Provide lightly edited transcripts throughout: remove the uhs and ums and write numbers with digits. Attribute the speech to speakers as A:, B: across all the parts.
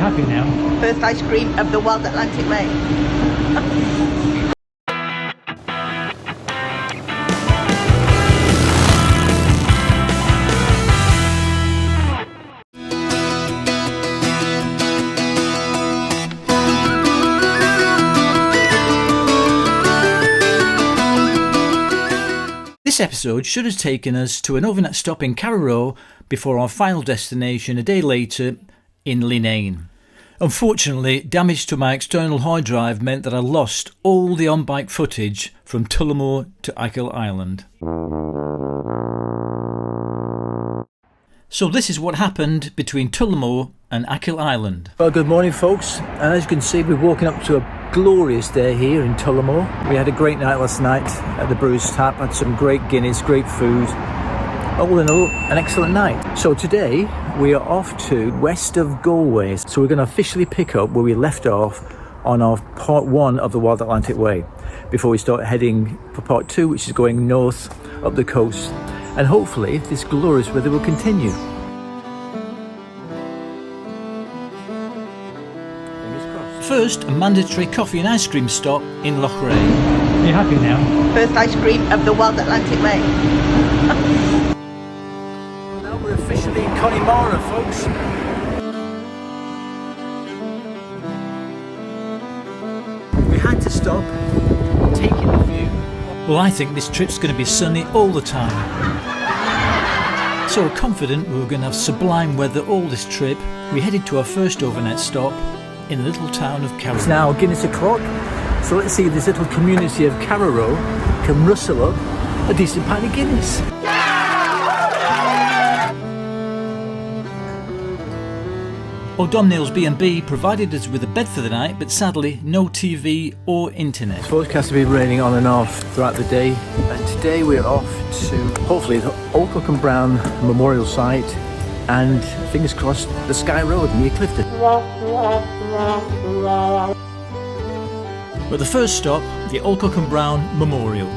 A: happy now?
B: First ice cream of the Wild Atlantic Way.
A: This episode should have taken us to an overnight stop in Carrow before our final destination a day later in Leenane. Unfortunately, damage to my external hard drive meant that I lost all the on-bike footage from Tullamore to Achill Island. So this is what happened between Tullamore and Achill Island. Well, good morning folks, and as you can see we're walking up to a glorious day here in Tullamore. We had a great night last night at the Brewers Tap, had some great Guinness, great food. All in all, an excellent night. So today we are off to west of Galway. So we're going to officially pick up where we left off on our part one of the Wild Atlantic Way before we start heading for part two, which is going north up the coast. And hopefully this glorious weather will continue. First, a mandatory coffee and ice cream stop in Lochray. Are you happy now?
B: First ice cream of the Wild Atlantic Way.
A: Now we're officially in Connemara, folks. We had to stop, taking the view. Well, I think this trip's going to be sunny all the time. So confident we were going to have sublime weather all this trip, we headed to our first overnight stop in the little town of Carrow. It's now Guinness o'clock, so let's see if this little community of Carrow can rustle up a decent pint of Guinness. O'Donnell's B&B provided us with a bed for the night, but sadly no TV or internet. It's forecast to be raining on and off throughout the day, and today we're off to hopefully the Old and Brown Memorial Site and fingers crossed the Skye Road near Clifton. But the first stop, the Old and Brown Memorial.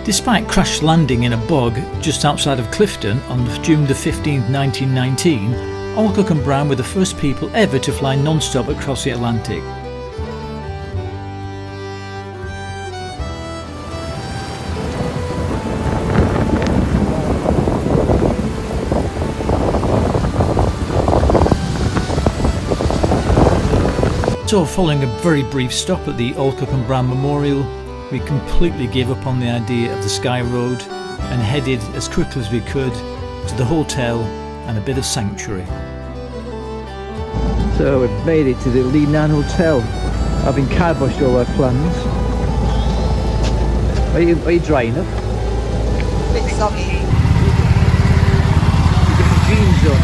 A: Despite crash landing in a bog just outside of Clifton on June the 15th, 1919, Alcock and Brown were the first people ever to fly non-stop across the Atlantic. So following a very brief stop at the Alcock and Brown Memorial, we completely gave up on the idea of the Skye Road and headed as quickly as we could to the hotel and a bit of sanctuary. So we've made it to the Leenane Hotel, having kiboshed all our plans. Are you drying up?
B: A bit soggy.
A: You got your jeans on.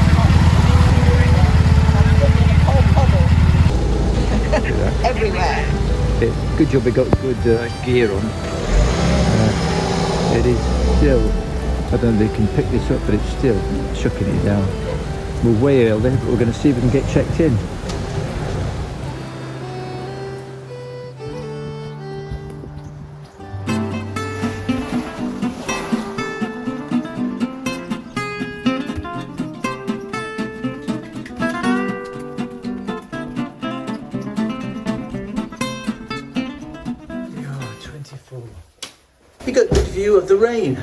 B: Everywhere.
A: Good job we got good gear on. It is still, I don't know if they can pick this up, but it's still chucking it down. We're way early, but we're going to see if we can get checked in. You got a good view of the rain.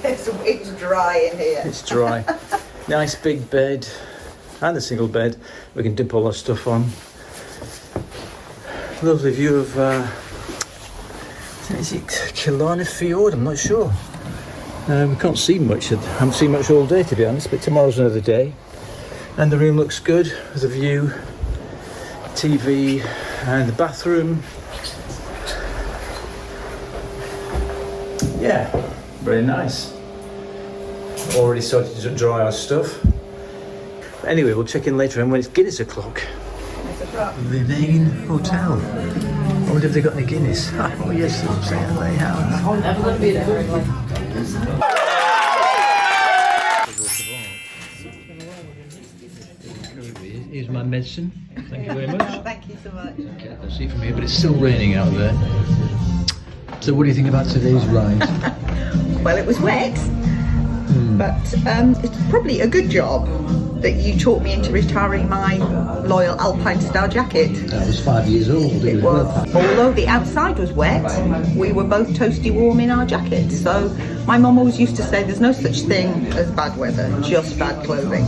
B: It's dry in here.
A: It's dry. Nice big bed and a single bed. We can dip all our stuff on. Lovely view of, is it Killarney Fjord? I'm not sure. We can't see much. I haven't seen much all day to be honest, but tomorrow's another day. And the room looks good with a view, TV and the bathroom. Yeah, very nice. Already started to dry our stuff. But anyway, we'll check in later on when it's Guinness o'clock. Leenane Hotel. I wonder if they got any Guinness. Oh yes, they have.
B: Never going to be there.
A: Here's my medicine. Thank you very much.
B: Thank you so much.
A: Okay, I can see from here, but it's still raining out there. So what do you think about today's ride?
B: Well, it was wet. But it's probably a good job that you taught me into retiring my loyal Alpine Star jacket.
A: I was 5 years old.
B: It was. Although the outside was wet, we were both toasty warm in our jackets. So my mum always used to say there's no such thing as bad weather, just bad clothing.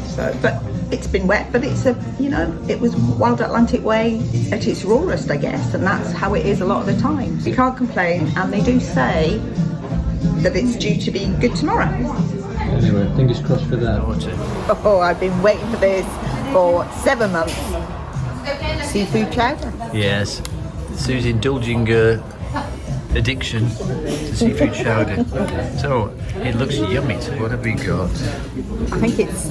B: So, but it's been wet, but it's it was Wild Atlantic Way at its rawest, I guess, and that's how it is a lot of the time. You can't complain, and they do say that it's due to be good tomorrow.
A: Anyway, fingers crossed for that.
B: Oh, I've been waiting for this for 7 months. Seafood chowder.
A: Yes, Sue's indulging addiction to seafood chowder. So, it looks yummy. So what have we got?
B: I think it's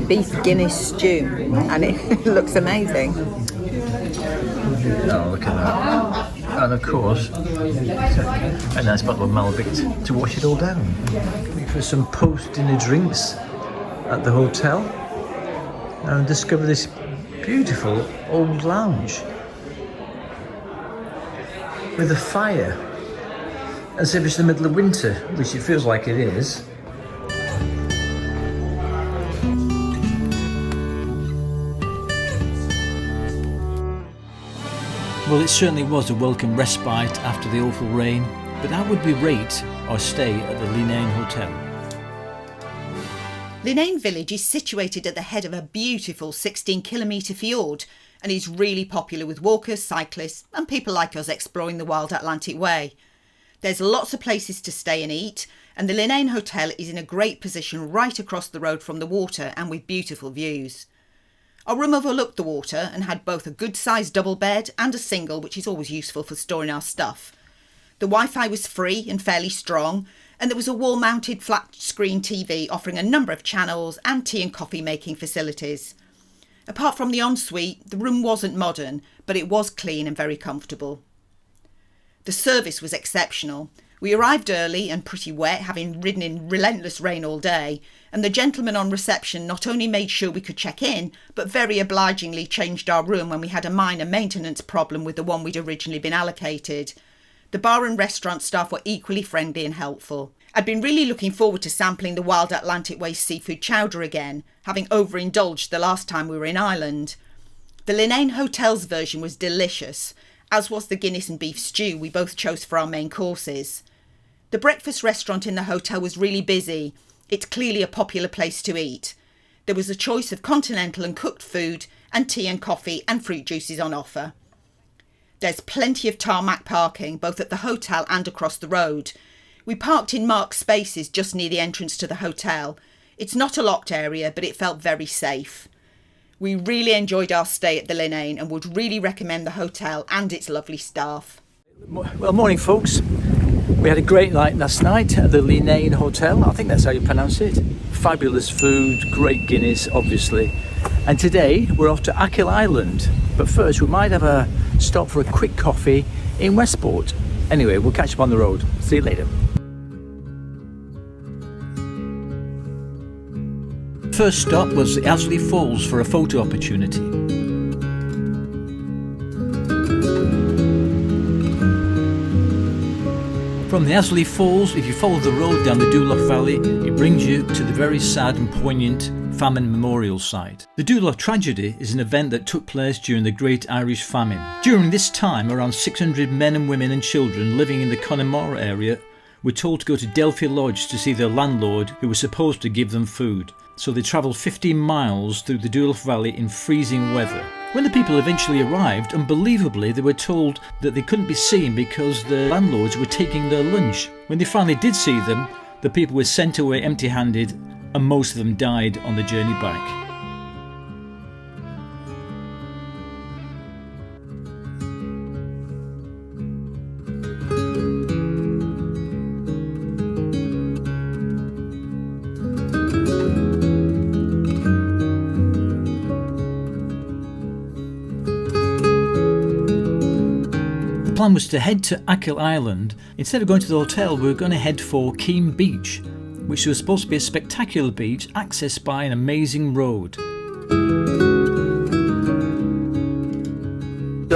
B: beef Guinness stew, and it looks amazing.
A: Oh, look at that. And of course, a nice bottle of Malbec to wash it all down. For some post-dinner drinks at the hotel, and discover this beautiful old lounge with a fire, as if it's the middle of winter, which it feels like it is. Well, it certainly was a welcome respite after the awful rain, but how would we rate our stay at the Leenane Hotel?
C: Leenane village is situated at the head of a beautiful 16-kilometre fjord and is really popular with walkers, cyclists and people like us exploring the Wild Atlantic Way. There's lots of places to stay and eat, and the Leenane Hotel is in a great position right across the road from the water and with beautiful views. Our room overlooked the water and had both a good-sized double bed and a single, which is always useful for storing our stuff. The Wi-Fi was free and fairly strong, and there was a wall-mounted flat-screen TV offering a number of channels and tea and coffee making facilities. Apart from the ensuite, the room wasn't modern, but it was clean and very comfortable. The service was exceptional. We arrived early and pretty wet, having ridden in relentless rain all day, and the gentleman on reception not only made sure we could check in, but very obligingly changed our room when we had a minor maintenance problem with the one we'd originally been allocated. The bar and restaurant staff were equally friendly and helpful. I'd been really looking forward to sampling the Wild Atlantic Way seafood chowder again, having overindulged the last time we were in Ireland. The Leenane Hotel's version was delicious, as was the Guinness and beef stew we both chose for our main courses. The breakfast restaurant in the hotel was really busy. It's clearly a popular place to eat. There was a choice of continental and cooked food, and tea and coffee and fruit juices on offer. There's plenty of tarmac parking, both at the hotel and across the road. We parked in marked spaces just near the entrance to the hotel. It's not a locked area, but it felt very safe. We really enjoyed our stay at the Leenane and would really recommend the hotel and its lovely staff.
A: Well, morning folks. We had a great night last night at the Leenane Hotel. I think that's how you pronounce it. Fabulous food, great Guinness, obviously. And today we're off to Achill Island. But first we might have a stop for a quick coffee in Westport. Anyway, we'll catch up on the road. See you later. First stop was the Achill Falls for a photo opportunity. From the Achill Falls, if you follow the road down the Downpatrick Valley, it brings you to the very sad and poignant famine memorial site. The Downpatrick tragedy is an event that took place during the Great Irish Famine. During this time, around 600 men and women and children living in the Tullamore area were told to go to Delphi Lodge to see their landlord, who was supposed to give them food. So they travelled 15 miles through the Downpatrick Valley in freezing weather. When the people eventually arrived, unbelievably they were told that they couldn't be seen because the landlords were taking their lunch. When they finally did see them, the people were sent away empty-handed and most of them died on the journey back. The plan was to head to Achill Island. Instead of going to the hotel, we were going to head for Keem Beach, which was supposed to be a spectacular beach accessed by an amazing road.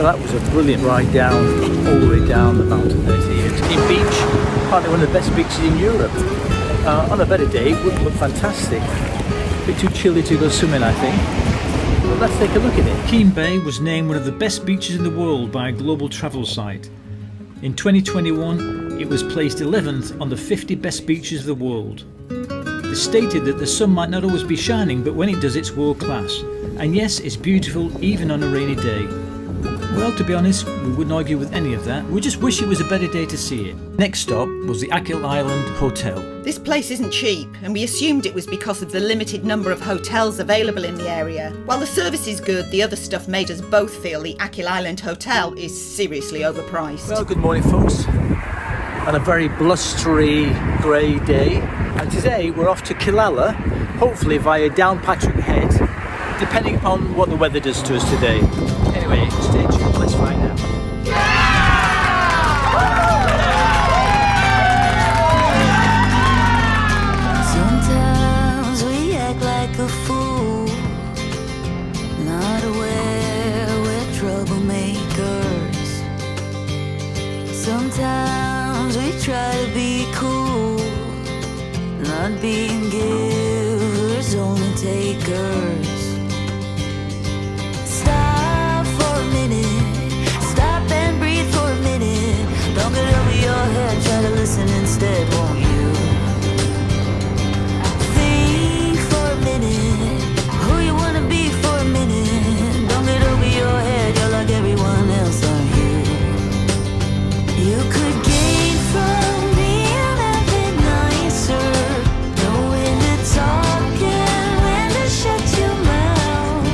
A: So that was a brilliant ride down, all the way down the mountain there here to Keene Beach, apparently one of the best beaches in Europe. On a better day it would look fantastic. A bit too chilly to go swimming, I think. But let's take a look at it. Keene Bay was named one of the best beaches in the world by a global travel site. In 2021 it was placed 11th on the 50 best beaches of the world. They stated that the sun might not always be shining, but when it does it's world class. And yes, it's beautiful even on a rainy day. Well, to be honest, we wouldn't argue with any of that. We just wish it was a better day to see it. Next stop was the Achill Island Hotel.
C: This place isn't cheap, and we assumed it was because of the limited number of hotels available in the area. While the service is good, the other stuff made us both feel the Achill Island Hotel is seriously overpriced.
A: Well, good morning folks. On a very blustery grey day. And today we're off to Killala, hopefully via Downpatrick Head, depending upon what the weather does to us today. Anyway, stay tuned, let's find out.
D: Sometimes we act like a fool, not aware we're troublemakers. Sometimes we try to be cool, not being givers, only takers. Stop for a minute, stop and breathe for a minute. Don't get over your head, try to listen instead, won't you? Think for a minute, who you wanna be for a minute. Don't get over your head, you're like everyone else, aren't you? You could gain from being a bit nicer, know when to talk and when to shut your mouth.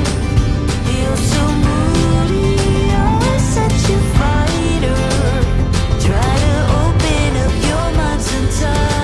D: You're so moody, always such a fighter. Try to open up your mind sometimes.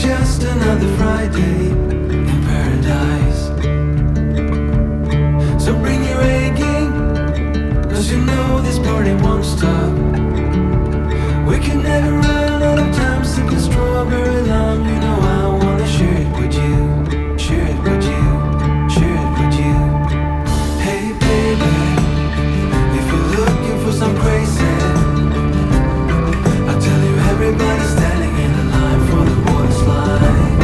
E: just another Friday in paradise. So bring your A game, 'cause you know this party won't stop. We can never run out of time sipping strawberry lime. You know I wanna share it with you, share it with you, share it with you. Hey baby, if you're looking for some crazy, I'll tell you everybody's standing in the line for the water slide.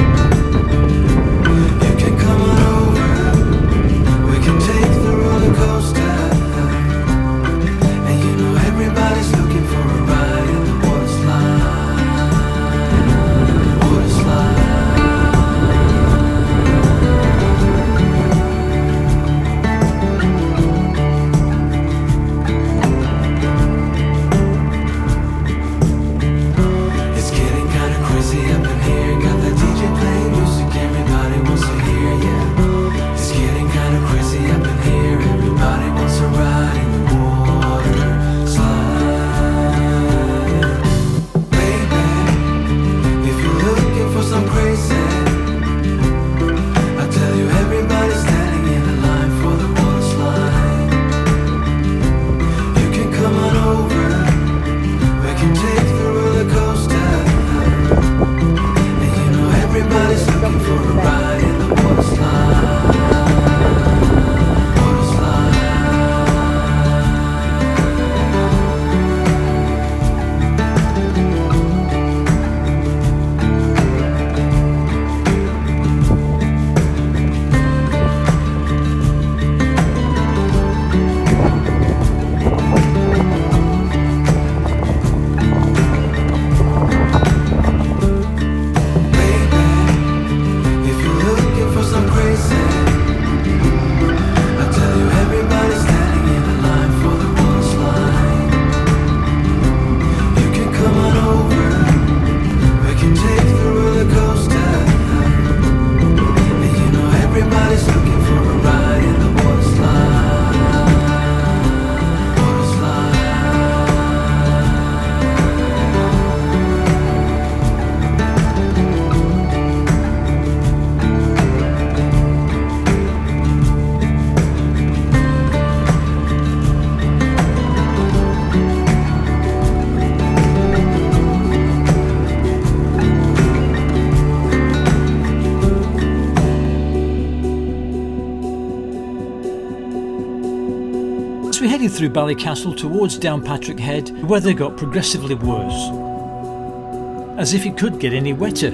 E: You can come on over, we can take the roller coaster. And you know everybody's looking for a ride in the water slide. Water slide. It's getting kinda crazy up in here. Got the DJ playing music everybody wants to hear, yeah. It's getting kinda crazy up in here. Everybody wants to ride in the water slide. Baby, if you're looking for some crazy, I tell you everybody's standing in the line for the water slide. You can come on over, we can take the roller coaster. And you know everybody's looking for a ride in the water slide. Water slide. Baby, if you're looking for some crazy, I tell you everybody's standing in the line for the water slide. You can come on over, we can take the roller coaster. And you know everybody's looking for a ride in the water slide. Water slide.
A: As we headed through Ballycastle towards Downpatrick Head, the weather got progressively worse, as if it could get any wetter.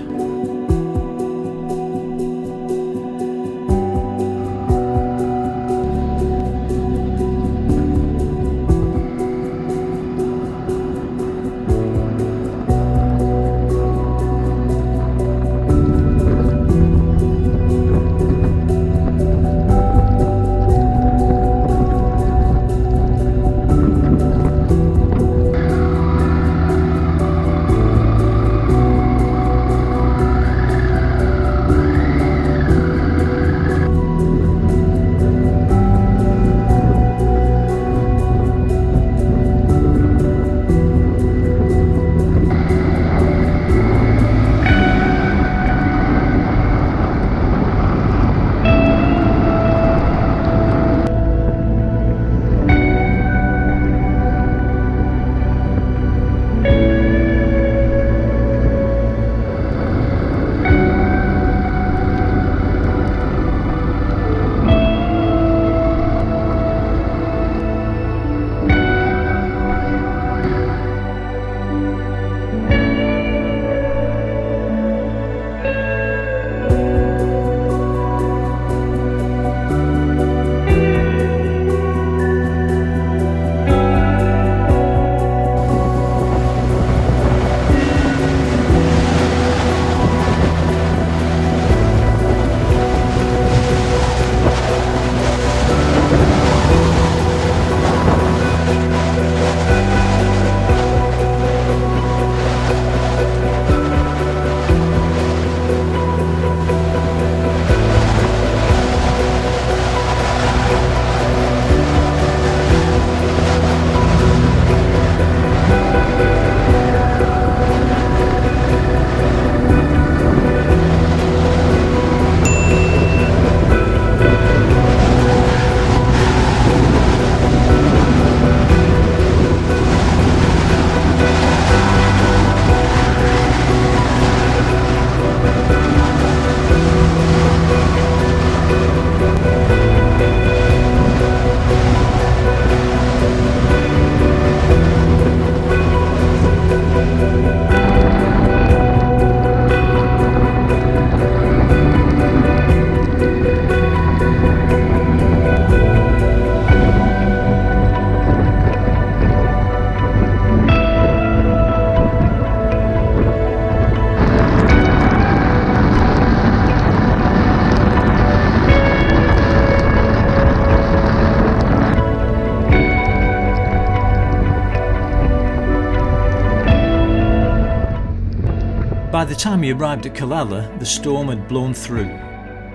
A: by the time we arrived at Killala, the storm had blown through.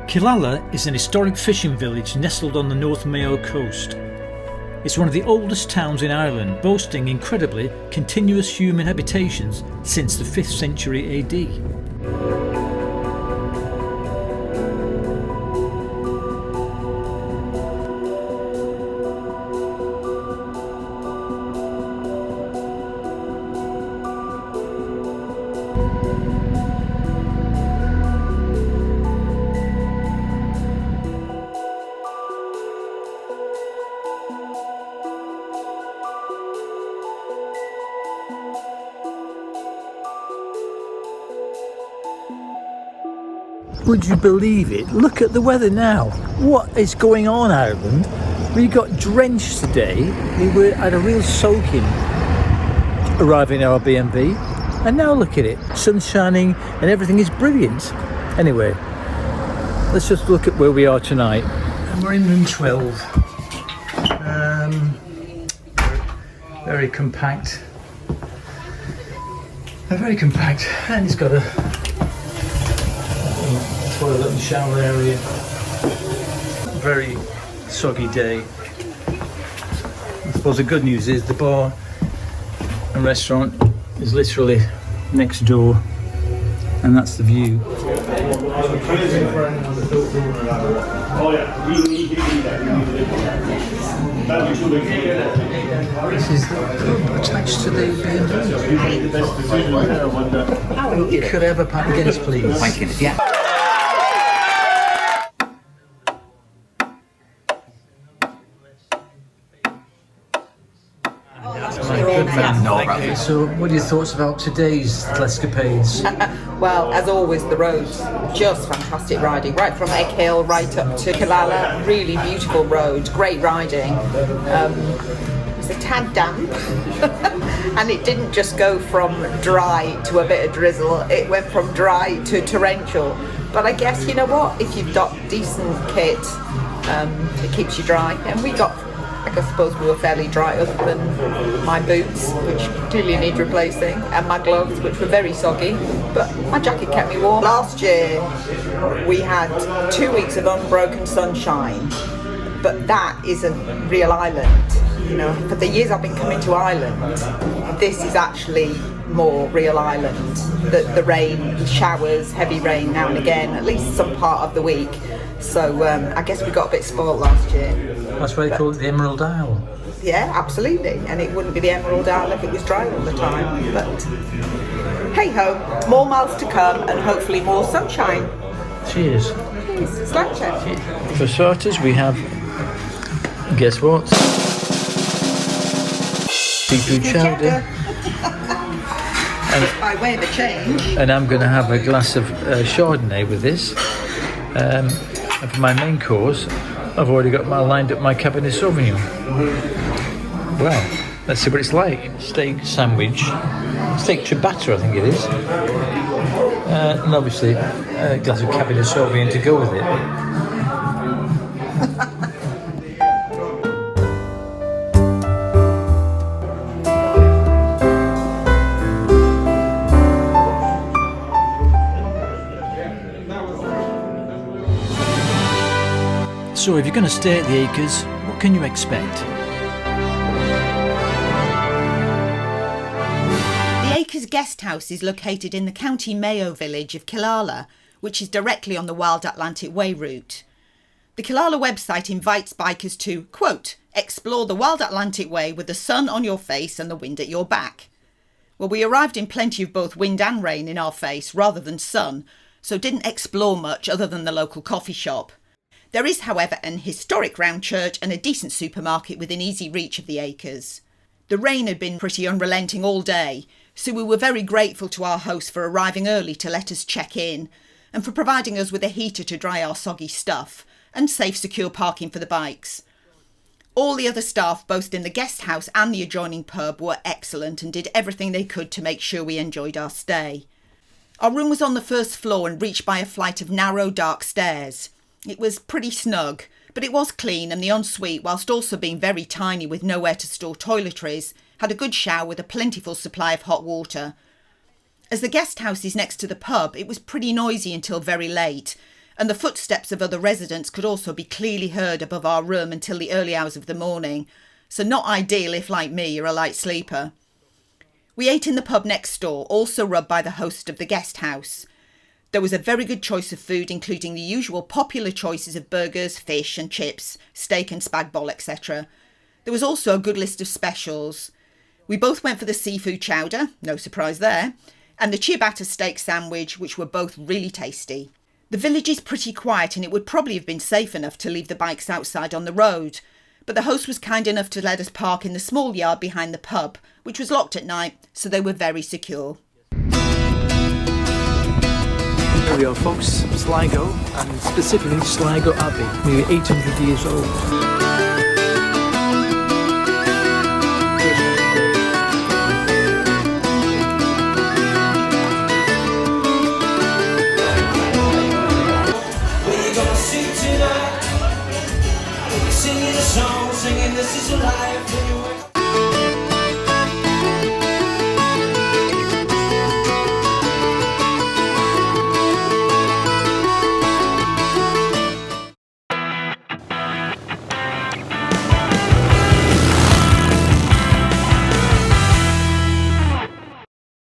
A: Killala is an historic fishing village nestled on the North Mayo coast. It's one of the oldest towns in Ireland, boasting incredibly continuous human habitations since the 5th century AD. Would you believe it? Look at the weather now. What is going on, Ireland? We got drenched today. We had a real soaking arriving at our BMW. And now look at it. Sun shining and everything is brilliant. Anyway, let's just look at where we are tonight. And we're in room 12. Very compact. Very compact. And it's got a toilet and shower area. Very soggy day. I suppose the good news is the bar and restaurant is literally next door, and that's the view. This is attached to the BMW. Could I have a pint of Guinness, please?
F: Thank you. Yeah.
A: So, what are your thoughts about today's escapades?
B: Well, as always, the roads, just fantastic riding, right from Achill right up to Killala. Really beautiful road, great riding. It's a tad damp, and it didn't just go from dry to a bit of drizzle, it went from dry to torrential. But I guess, you know what, if you've got decent kit, it keeps you dry. And we got, I suppose we were fairly dry other than my boots, which clearly need replacing, and my gloves, which were very soggy, but my jacket kept me warm. Last year we had 2 weeks of unbroken sunshine, but that isn't real Ireland. You know, for the years I've been coming to Ireland, this is actually more real Ireland. The rain, showers, heavy rain now and again, at least some part of the week. So I guess we got a bit spoiled last year.
A: That's why they call it the Emerald Isle.
B: Yeah, absolutely. And it wouldn't be the Emerald Isle if it was dry all the time. But hey ho, more miles to come and hopefully more sunshine.
A: Cheers.
B: Cheers. Sláinte.
A: For starters, we have, guess what? Seafood chowder.
B: By way of a change.
A: And I'm going to have a glass of Chardonnay with this. And for my main course, I've already got lined up my Cabernet Sauvignon. Well, let's see what it's like. Steak sandwich, steak ciabatta I think it is. And obviously a glass of Cabernet Sauvignon to go with it. So if you're going to stay at the Acres, what can you expect?
C: The Acres Guest House is located in the County Mayo village of Killala, which is directly on the Wild Atlantic Way route. The Killala website invites bikers to, quote, explore the Wild Atlantic Way with the sun on your face and the wind at your back. Well, we arrived in plenty of both wind and rain in our face rather than sun, so didn't explore much other than the local coffee shop. There is, however, an historic round church and a decent supermarket within easy reach of the Acres. The rain had been pretty unrelenting all day, so we were very grateful to our host for arriving early to let us check in, and for providing us with a heater to dry our soggy stuff, and safe, secure parking for the bikes. All the other staff, both in the guest house and the adjoining pub, were excellent and did everything they could to make sure we enjoyed our stay. Our room was on the first floor and reached by a flight of narrow, dark stairs. It was pretty snug, but it was clean, and the ensuite, whilst also being very tiny with nowhere to store toiletries, had a good shower with a plentiful supply of hot water. As the guest house is next to the pub, it was pretty noisy until very late, and the footsteps of other residents could also be clearly heard above our room until the early hours of the morning, so not ideal if, like me, you're a light sleeper. We ate in the pub next door, also run by the host of the guest house. There was a very good choice of food, including the usual popular choices of burgers, fish and chips, steak and spag bol, etc. There was also a good list of specials. We both went for the seafood chowder, no surprise there, and the ciabatta steak sandwich, which were both really tasty. The village is pretty quiet and it would probably have been safe enough to leave the bikes outside on the road, but the host was kind enough to let us park in the small yard behind the pub, which was locked at night, so they were very secure.
A: Here we are folks, Sligo, and specifically Sligo Abbey, nearly 800 years old.